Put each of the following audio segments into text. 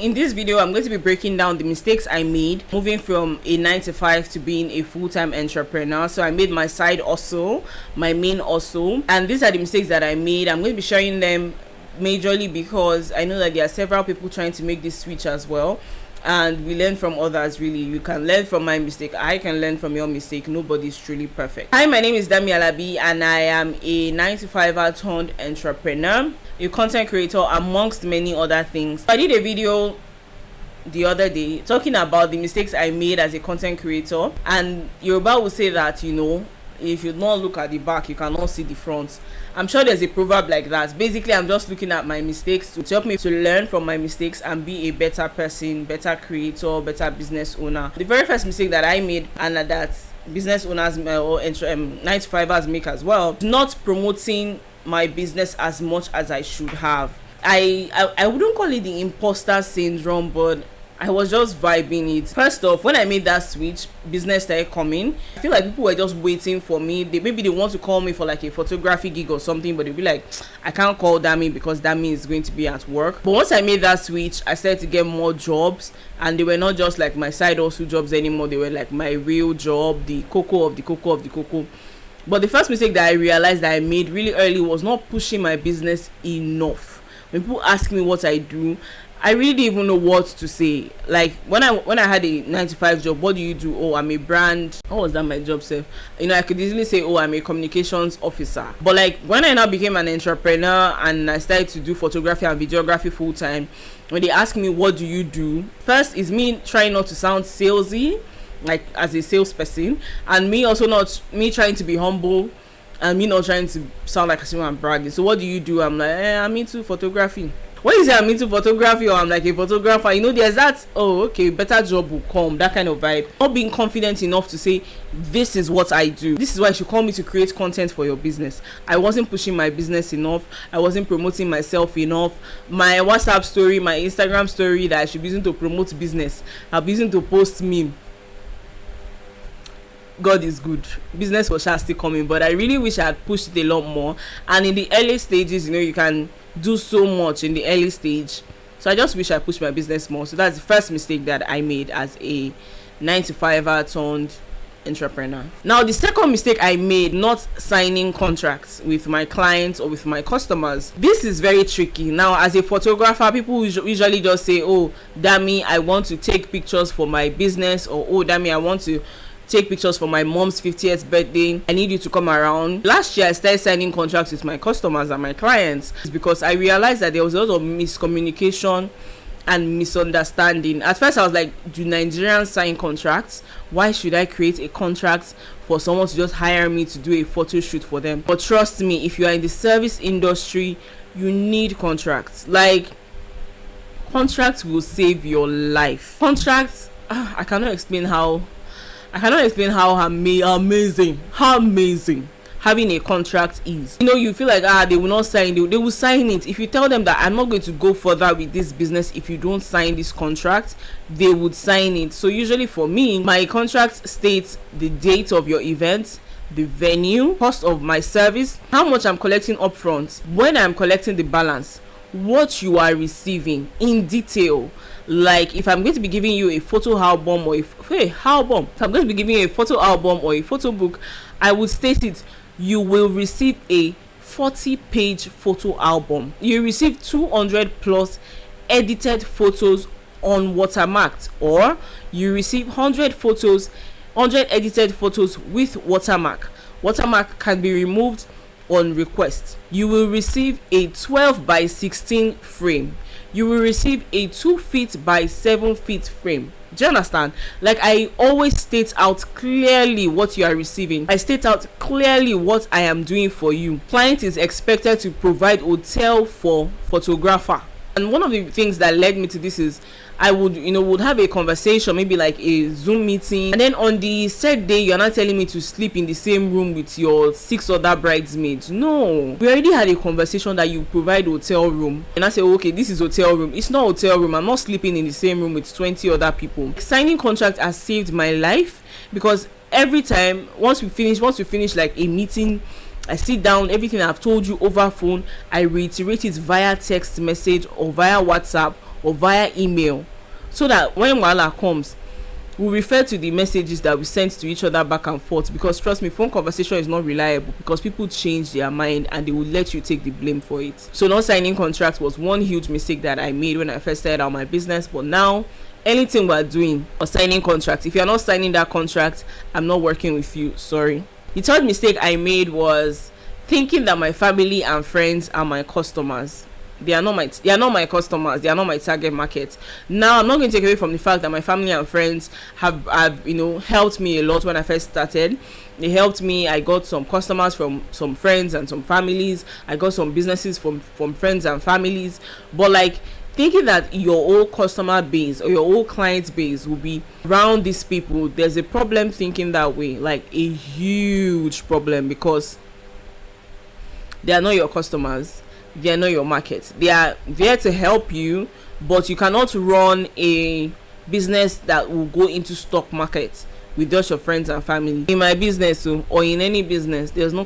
In this video, I'm going to be breaking down the mistakes I made moving from a 9 to 5 to being a full-time entrepreneur. So I made my side hustle, my main hustle, and these are the mistakes that I made. I'm going to be sharing them majorly because I know that there are several people trying to make this switch as well, and we learn from others. Really, you can learn from my mistake, I can learn from your mistake. Nobody's truly perfect. Hi, my name is Damie Alabi and I am a 9 to 5 turned entrepreneur, a content creator, amongst many other things. I did a video the other day talking about the mistakes I made as a content creator, and Yoruba will say that, if you don't look at the back, you cannot see the front. I'm sure there's a proverb like that. Basically, I'm just looking at my mistakes to help me to learn from my mistakes and be a better person, better creator, better business owner. The very first mistake that I made, and that business owners or 9 to 5ers make as well, not promoting my business as much as I should have. I wouldn't call it the imposter syndrome, but I was just vibing it. First off, when I made that switch, business started coming. I feel like people were just waiting for me. Maybe they want to call me for like a photography gig or something, but they'll be like, I can't call Damie because Damie is going to be at work. But once I made that switch, I started to get more jobs, and they were not just like my side hustle jobs anymore. They were like my real job, the cocoa of the cocoa of the cocoa. But the first mistake that I realized that I made really early was not pushing my business enough. When people ask me what I do, I really didn't even know what to say. Like when I had a 9 to 5 job, what do you do? Oh, I'm a brand. What was that my job self? I could easily say, oh, I'm a communications officer. But like when I now became an entrepreneur and I started to do photography and videography full time, when they ask me what do you do, first is me trying not to sound salesy, like as a salesperson, and me trying to be humble, and me not trying to sound like I'm bragging. So what do you do? I'm like, I'm into photography. When you say I'm into photography or I'm like a photographer, there's that, oh, okay, better job will come, that kind of vibe. Not being confident enough to say, this is what I do. This is why you should call me to create content for your business. I wasn't pushing my business enough. I wasn't promoting myself enough. My WhatsApp story, my Instagram story that I should be using to promote business, I'll be using to post meme. God is good. Business was still coming, but I really wish I had pushed it a lot more. And in the early stages, you can do so much in the early stage. So I just wish I pushed my business more. So that's the first mistake that I made as a 9 to 5 turned entrepreneur. Now the second mistake I made, not signing contracts with my clients or with my customers. This is very tricky. Now as a photographer, people usually just say, oh, Damie, I want to take pictures for my business, or oh, Damie, I want to take pictures for my mom's 50th birthday. I need you to come around. Last year I started signing contracts with my customers and my clients because I realized that there was a lot of miscommunication and misunderstanding. At first I was like, do Nigerians sign contracts? Why should I create a contract for someone to just hire me to do a photo shoot for them? But trust me, if you are in the service industry, you need contracts. Like, contracts will save your life. Contracts, I cannot explain how amazing having a contract is. You feel like they will not sign. They will sign it. If you tell them that I'm not going to go further with this business if you don't sign this contract, they would sign it. So usually for me, my contract states the date of your event, the venue, cost of my service, how much I'm collecting upfront, when I'm collecting the balance, what you are receiving in detail. Like if I'm going to be giving you a photo album or if I'm going to be giving you a photo album or a photo book, I would state it. You will receive a 40-page photo album. You receive 200 plus edited photos on watermarked, or you receive 100 edited photos with watermark. Watermark can be removed on request. You will receive a 12 by 16 frame. You will receive a 2 feet by 7 feet frame. Do you understand? Like, I always state out clearly what you are receiving. I state out clearly what I am doing for you. Client is expected to provide hotel for photographer. And one of the things that led me to this is I would have a conversation, maybe like a Zoom meeting, and then on the said day you're not telling me to sleep in the same room with your 6 other bridesmaids. No, we already had a conversation that you provide hotel room, and I say, okay, this is hotel room. It's not hotel room. I'm not sleeping in the same room with 20 other people. Signing contract has saved my life, because every time once we finish like a meeting, I sit down, everything I've told you over phone, I reiterate it via text message or via WhatsApp or via email, so that when wahala comes, we refer to the messages that we sent to each other back and forth. Because trust me, phone conversation is not reliable, because people change their mind and they will let you take the blame for it. So not signing contracts was one huge mistake that I made when I first started out my business. But now, anything we're doing or signing contracts, if you're not signing that contract, I'm not working with you. Sorry. The third mistake I made was thinking that my family and friends are my customers. They are not my customers. They are not my target market. Now, I'm not going to take away from the fact that my family and friends have helped me a lot when I first started. They helped me. I got some customers from some friends and some families. I got some businesses from friends and families. But like, thinking that your whole customer base or your whole client base will be around these people, there's a problem thinking that way. Like, a huge problem, because they are not your customers. They are not your market. They are there to help you, but you cannot run a business that will go into stock market with just your friends and family. In my business, or in any business, there's no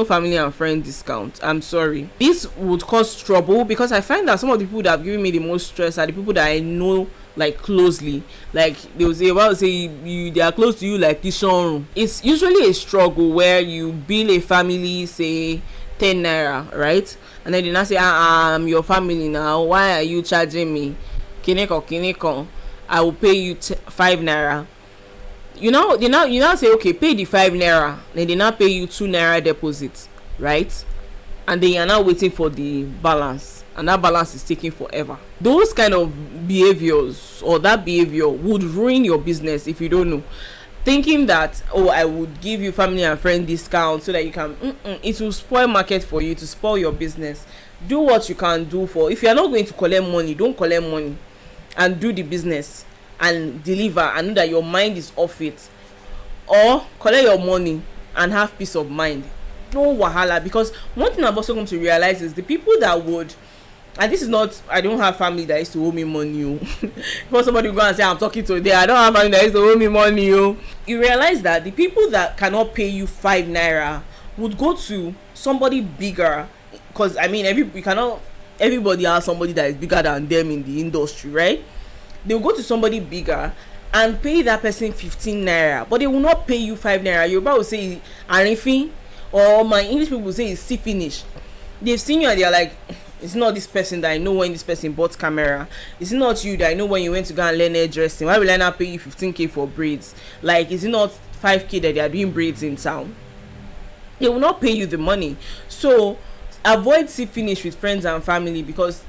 family and friend discount. I'm sorry. This would cause trouble, because I find that some of the people that have given me the most stress are the people that I know, like, closely. Like, they will say, they are close to you like Kishon. It's usually a struggle where you bill a family, say 10 naira, right? And then they now say, I'm your family now, why are you charging me kineko? I will pay you 5 naira. You now say, okay, pay the 5 naira. Then they now pay you 2 naira deposit, right? And then you're now waiting for the balance, and that balance is taking forever. Those kind of behaviors, or that behavior, would ruin your business if you don't know. Thinking that, I would give you family and friend discount so that you can, it will spoil market for you, to spoil your business. Do what you can do if you're not going to collect money, don't collect money, and do the business and deliver, and know that your mind is off it. Or collect your money and have peace of mind. No wahala. Because one thing I've also come to realize is the people that would, and this is not, I don't have family that used to owe me money. Before somebody will go and say, I'm talking to you, I don't have family that used to owe me money. You realize that the people that cannot pay you 5 naira would go to somebody bigger. Because everybody has somebody that is bigger than them in the industry, right? They will go to somebody bigger and pay that person 15 naira, but they will not pay you 5 naira. Yoruba will say arifin, or my English people will say it's see finish. They've seen you and they're like, it's not this person that I know when this person bought camera. It's not you that I know when you went to go and learn hairdressing. Why will I not pay you 15k for braids? Like, is it not 5k that they are doing braids in town? They will not pay you the money. So avoid see finish with friends and family, because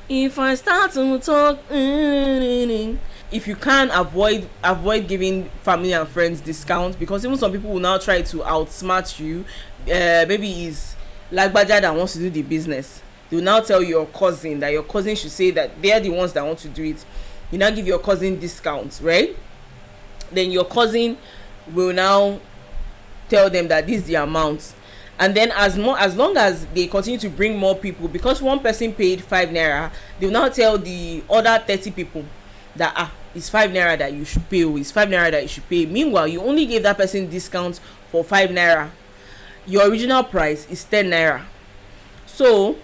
if I start to talk, if you can avoid giving family and friends discounts, because even some people will now try to outsmart you. Maybe it's like Baja that wants to do the business. They will now tell your cousin that your cousin should say that they are the ones that want to do it. You now give your cousin discounts, right? Then your cousin will now tell them that this is the amount. And then as long as they continue to bring more people, because one person paid 5 naira, they will now tell the other 30 people that it's 5 naira that you should pay, it's 5 naira that you should pay. Meanwhile, you only gave that person discount for 5 naira. Your original price is 10 naira. So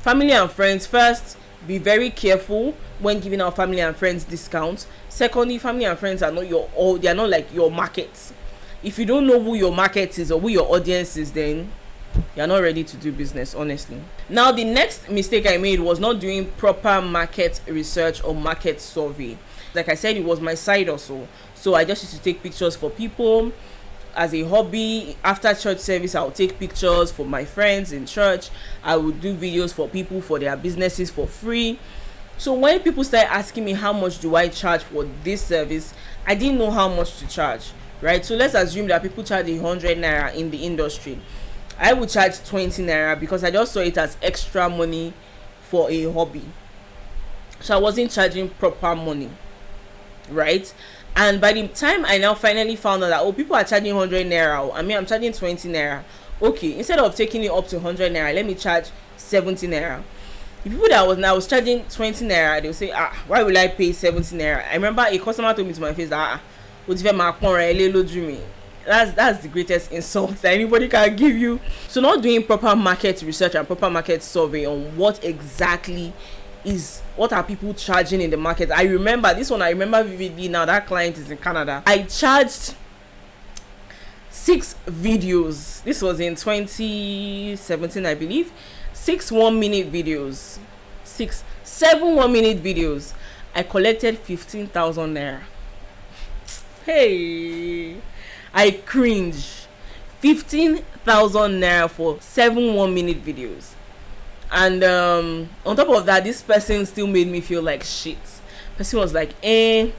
family and friends, first, be very careful when giving out family and friends discounts. Secondly, family and friends are not they are not like your markets. If you don't know who your market is or who your audience is, then you're not ready to do business, honestly. Now, the next mistake I made was not doing proper market research or market survey. Like I said, it was my side also. So I just used to take pictures for people as a hobby. After church service, I'll take pictures for my friends in church. I would do videos for people for their businesses for free. So when people started asking me how much do I charge for this service, I didn't know how much to charge, right? So let's assume that people charge 100 naira in the industry. I would charge 20 naira because I just saw it as extra money for a hobby. So I wasn't charging proper money, right? And by the time I now finally found out that, people are charging 100 naira, I'm charging 20 naira. Okay, instead of taking it up to 100 naira, let me charge 70 naira. The people that I was charging 20 naira, they will say, why will I pay 70 naira? I remember a customer told me to my face that, that's the greatest insult that anybody can give you. So not doing proper market research and proper market survey on what exactly is, what are people charging in the market. I remember this one, I remember vividly now. That client is in Canada. I charged 6 videos. This was in 2017, I believe. 6 1-minute videos, 7 1-minute videos. I collected 15,000 naira. Hey, I cringe. 15,000 naira for 7 1-minute videos. And on top of that, this person still made me feel like shit. Person was like, I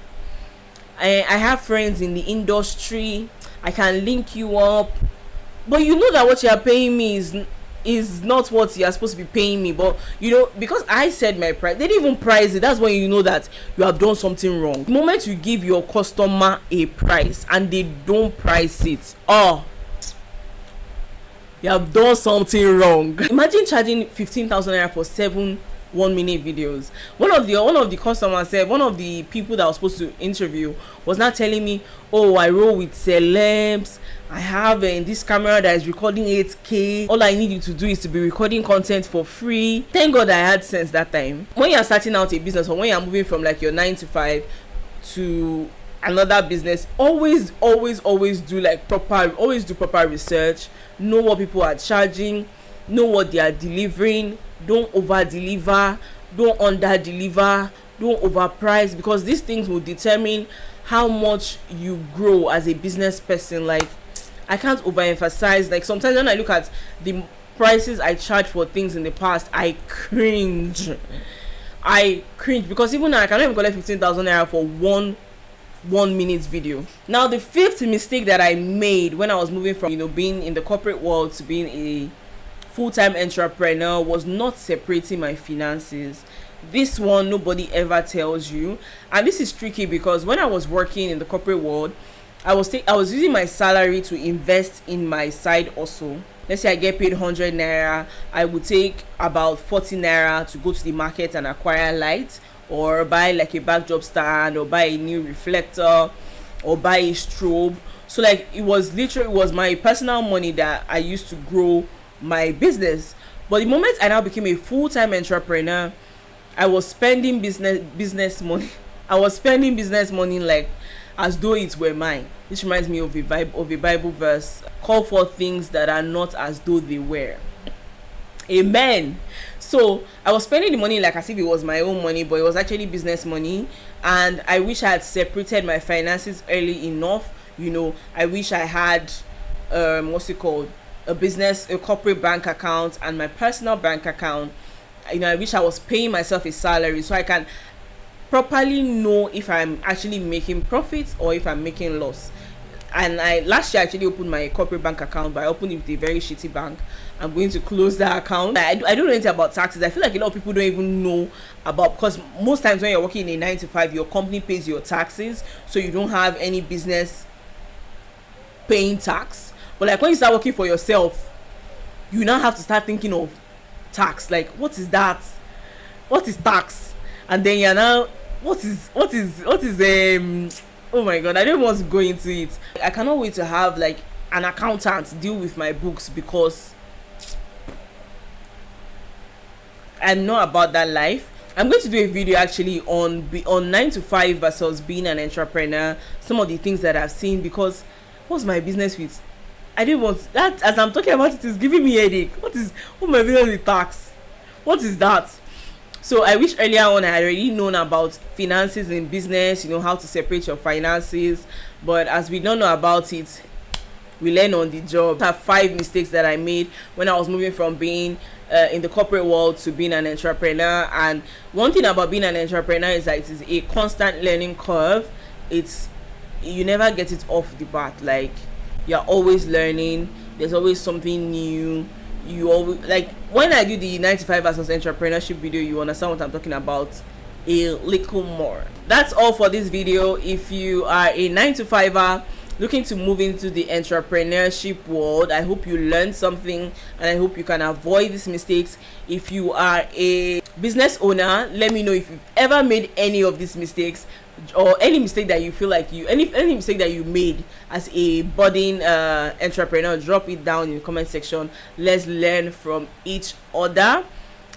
have friends in the industry, I can link you up, but you know that what you are paying me is not what you are supposed to be paying me. But you know, because I said my price, they didn't even price it. That's when you know that you have done something wrong. The moment you give your customer a price and they don't price it, oh, you have done something wrong. Imagine charging 15,000 naira for 7 1-minute videos. One of the customers said, one of the people that I was supposed to interview was not telling me, oh, I roll with celebs, I have this camera that is recording 8K, all I need you to do is to be recording content for free. Thank God I had sense that time. When you're starting out a business, or when you're moving from like your 9 to 5 to another business, always do like proper research. Know what people are charging, know what they are delivering. Don't over deliver, don't under deliver, don't overprice, because these things will determine how much you grow as a business person. Like, I can't overemphasize. Like, sometimes when I look at the prices I charged for things in the past, I cringe because even now I cannot even collect 15,000 naira for 1-minute video. Now, the 5th mistake that I made when I was moving from, you know, being in the corporate world to being a full-time entrepreneur was not separating my finances. This one nobody ever tells you, and this is tricky because when I was working in the corporate world, I was using my salary to invest in my side also. Let's say I get paid 100 naira, I would take about 40 naira to go to the market and acquire light, or buy like a backdrop stand, or buy a new reflector, or buy a strobe. So like it was my personal money that I used to grow my business. But the moment I now became a full-time entrepreneur, I was spending business money. I was spending business money like as though it were mine. This reminds me of a Bible verse: call for things that are not as though they were. Amen. So I was spending the money like as if it was my own money, but it was actually business money. And I wish I had separated my finances early enough. You know, I wish I had a corporate bank account and my personal bank account. You know, I wish I was paying myself a salary so I can properly know if I'm actually making profits or if I'm making loss. And last year I actually opened my corporate bank account, but I opened it with a very shitty bank. I'm going to close that account. I don't know anything about taxes. I feel like a lot of people don't even know about, because most times when you're working in a 9 to 5, your company pays your taxes, so you don't have any business paying tax. But like when you start working for yourself, you now have to start thinking of tax. Like, what is that? What is tax? And then you're now, what is oh my god, I don't want to go into it. I cannot wait to have like an accountant deal with my books, because I'm not about that life. I'm going to do a video actually on 9 to 5 versus being an entrepreneur, some of the things that I've seen, because what's my business with? I didn't want that. As I'm talking about it, is giving me headache. What my business with tax? What is that? So I wish earlier on I had already known about finances in business, you know, how to separate your finances. But as we don't know about it, we learn on the job. I have 5 mistakes that I made when I was moving from being in the corporate world to being an entrepreneur. And one thing about being an entrepreneur is that it is a constant learning curve. You never get it off the bat. Like, you're always learning. There's always something new. You always, like, when I do the 95 versus entrepreneurship video, you understand what I'm talking about a little more. That's all for this video. If you are a 9 to 5er looking to move into the entrepreneurship world, I hope you learned something and I hope you can avoid these mistakes. If you are a business owner, let me know if you've ever made any of these mistakes. or any mistake that you feel like you any mistake that you made as a budding entrepreneur, drop it down in the comment section. Let's learn from each other.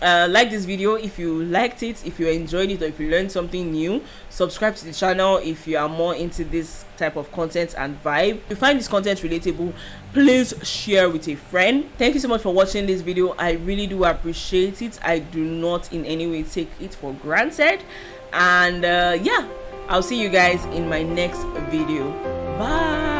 Like this video if you liked it, if you enjoyed it, or if you learned something new. Subscribe to the channel if you are more into this type of content and vibe. If you find this content relatable, please share with a friend. Thank you so much for watching this video. I really do appreciate it. I do not in any way take it for granted. And yeah, I'll see you guys in my next video. Bye.